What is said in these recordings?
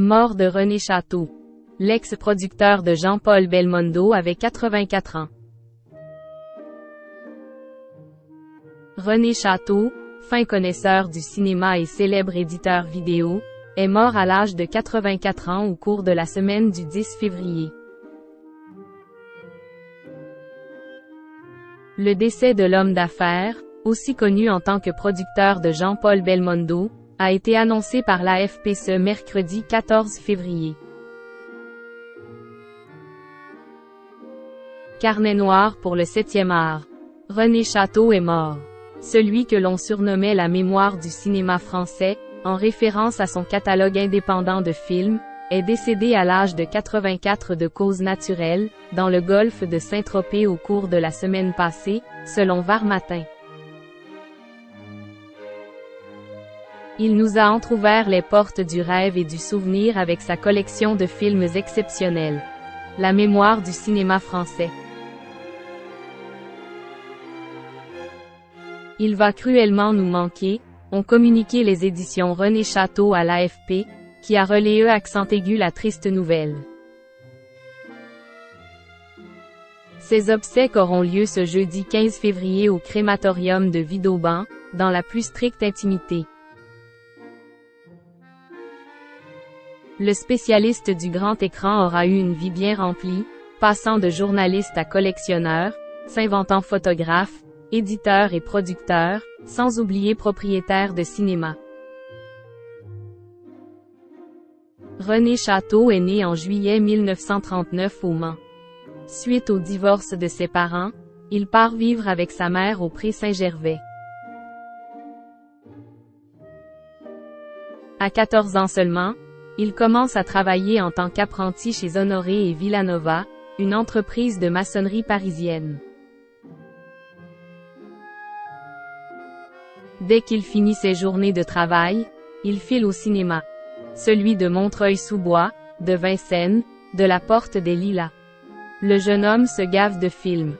Mort de René Château. L'ex-producteur de Jean-Paul Belmondo avait 84 ans. René Château, fin connaisseur du cinéma et célèbre éditeur vidéo, est mort à l'âge de 84 ans au cours de la semaine du 10 février. Le décès de l'homme d'affaires, aussi connu en tant que producteur de Jean-Paul Belmondo, a été annoncé par l'AFP ce mercredi 14 février. Carnet noir pour le 7e art. René Château est mort. Celui que l'on surnommait la mémoire du cinéma français, en référence à son catalogue indépendant de films, est décédé à l'âge de 84 de cause naturelle, dans le golfe de Saint-Tropez au cours de la semaine passée, selon Var Matin. Il nous a entrouvert les portes du rêve et du souvenir avec sa collection de films exceptionnels. La mémoire du cinéma français. Il va cruellement nous manquer, ont communiqué les éditions René Château à l'AFP, qui a relayé accent aigu la triste nouvelle. Ces obsèques auront lieu ce jeudi 15 février au crématorium de Vidauban, dans la plus stricte intimité. Le spécialiste du grand écran aura eu une vie bien remplie, passant de journaliste à collectionneur, s'inventant photographe, éditeur et producteur, sans oublier propriétaire de cinéma. René Château est né en juillet 1939 au Mans. Suite au divorce de ses parents, il part vivre avec sa mère au Pré Saint-Gervais. À 14 ans seulement, il commence à travailler en tant qu'apprenti chez Honoré et Villanova, une entreprise de maçonnerie parisienne. Dès qu'il finit ses journées de travail, il file au cinéma. Celui de Montreuil-sous-Bois, de Vincennes, de la Porte des Lilas. Le jeune homme se gave de films.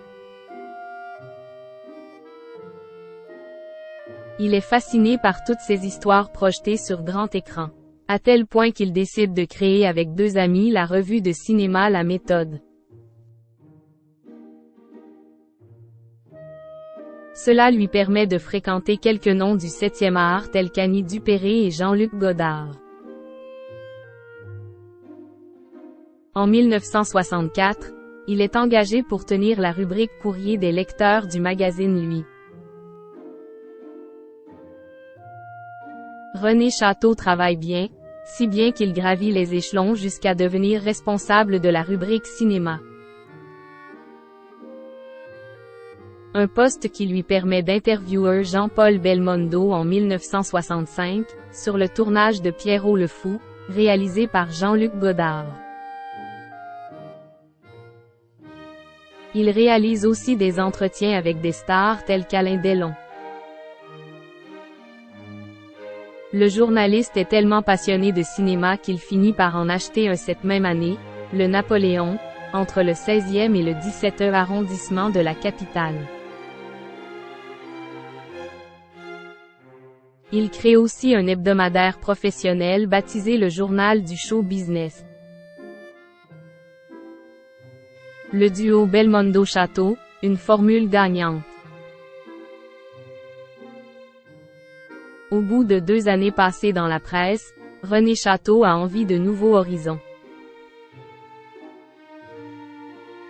Il est fasciné par toutes ces histoires projetées sur grand écran, à tel point qu'il décide de créer avec 2 amis la revue de cinéma La Méthode. Cela lui permet de fréquenter quelques noms du 7e art tels qu'Annie Dupéré et Jean-Luc Godard. En 1964, il est engagé pour tenir la rubrique courrier des lecteurs du magazine Lui. René Château travaille bien, si bien qu'il gravit les échelons jusqu'à devenir responsable de la rubrique cinéma. Un poste qui lui permet d'interviewer Jean-Paul Belmondo en 1965, sur le tournage de Pierrot le Fou, réalisé par Jean-Luc Godard. Il réalise aussi des entretiens avec des stars tels qu'Alain Delon. Le journaliste est tellement passionné de cinéma qu'il finit par en acheter un cette même année, le Napoléon, entre le 16e et le 17e arrondissement de la capitale. Il crée aussi un hebdomadaire professionnel baptisé le Journal du Show Business. Le duo Belmondo-Château, une formule gagnante. Au bout de 2 années passées dans la presse, René Château a envie de nouveaux horizons.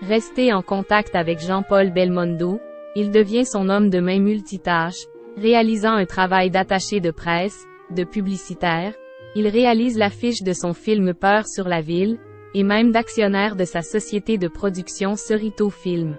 Resté en contact avec Jean-Paul Belmondo, il devient son homme de main multitâche, réalisant un travail d'attaché de presse, de publicitaire. Il réalise l'affiche de son film Peur sur la ville, et même d'actionnaire de sa société de production Cerrito Film.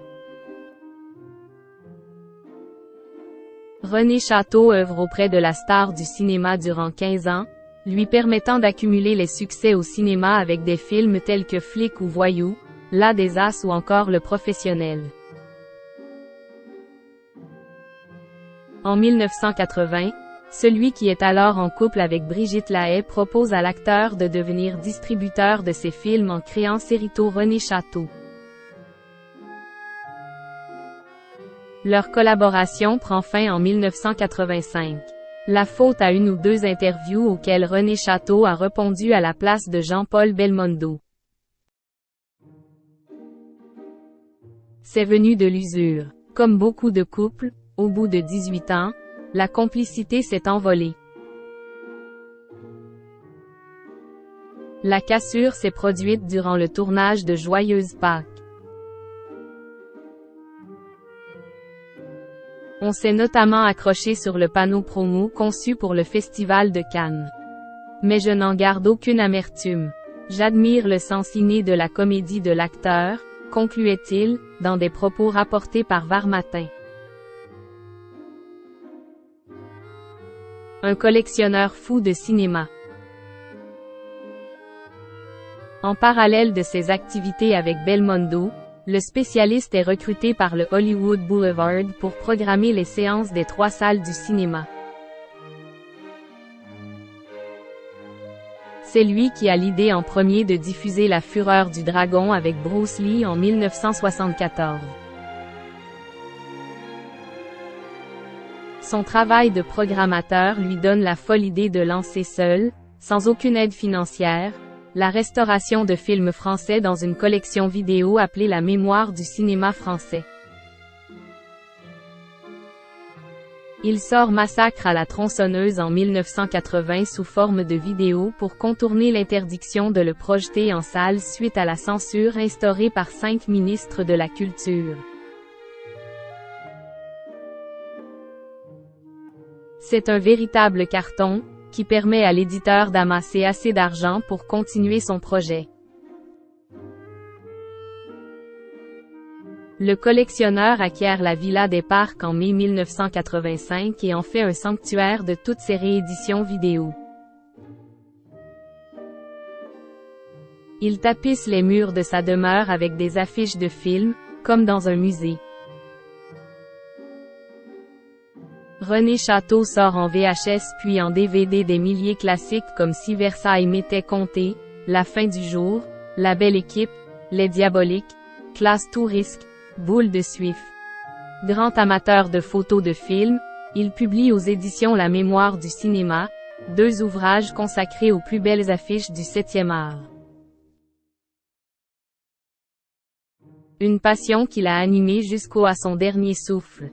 René Château œuvre auprès de la star du cinéma durant 15 ans, lui permettant d'accumuler les succès au cinéma avec des films tels que Flic ou Voyou, L'As des As ou encore Le Professionnel. En 1980, celui qui est alors en couple avec Brigitte Lahaie propose à l'acteur de devenir distributeur de ses films en créant Cerrito René Château. Leur collaboration prend fin en 1985. La faute à une ou deux interviews auxquelles René Château a répondu à la place de Jean-Paul Belmondo. C'est venu de l'usure. Comme beaucoup de couples, au bout de 18 ans, la complicité s'est envolée. La cassure s'est produite durant le tournage de Joyeuse Pâques. On s'est notamment accroché sur le panneau promo conçu pour le Festival de Cannes. Mais je n'en garde aucune amertume. J'admire le sens inné de la comédie de l'acteur, concluait-il, dans des propos rapportés par Varmatin. Un collectionneur fou de cinéma. En parallèle de ses activités avec Belmondo, le spécialiste est recruté par le Hollywood Boulevard pour programmer les séances des 3 salles du cinéma. C'est lui qui a l'idée en premier de diffuser La Fureur du Dragon avec Bruce Lee en 1974. Son travail de programmateur lui donne la folle idée de lancer seul, sans aucune aide financière, la restauration de films français dans une collection vidéo appelée La Mémoire du cinéma français. Il sort Massacre à la tronçonneuse en 1980 sous forme de vidéo pour contourner l'interdiction de le projeter en salle suite à la censure instaurée par 5 ministres de la Culture. C'est un véritable carton, qui permet à l'éditeur d'amasser assez d'argent pour continuer son projet. Le collectionneur acquiert la Villa des Parcs en mai 1985 et en fait un sanctuaire de toutes ses rééditions vidéo. Il tapisse les murs de sa demeure avec des affiches de films, comme dans un musée. René Château sort en VHS puis en DVD des milliers classiques comme Si Versailles m'était compté, La fin du jour, La belle équipe, Les diaboliques, Classe tout risque, Boule de Suif. Grand amateur de photos de films, il publie aux éditions La Mémoire du cinéma, 2 ouvrages consacrés aux plus belles affiches du 7e art. Une passion qui l'a animé jusqu'à son dernier souffle.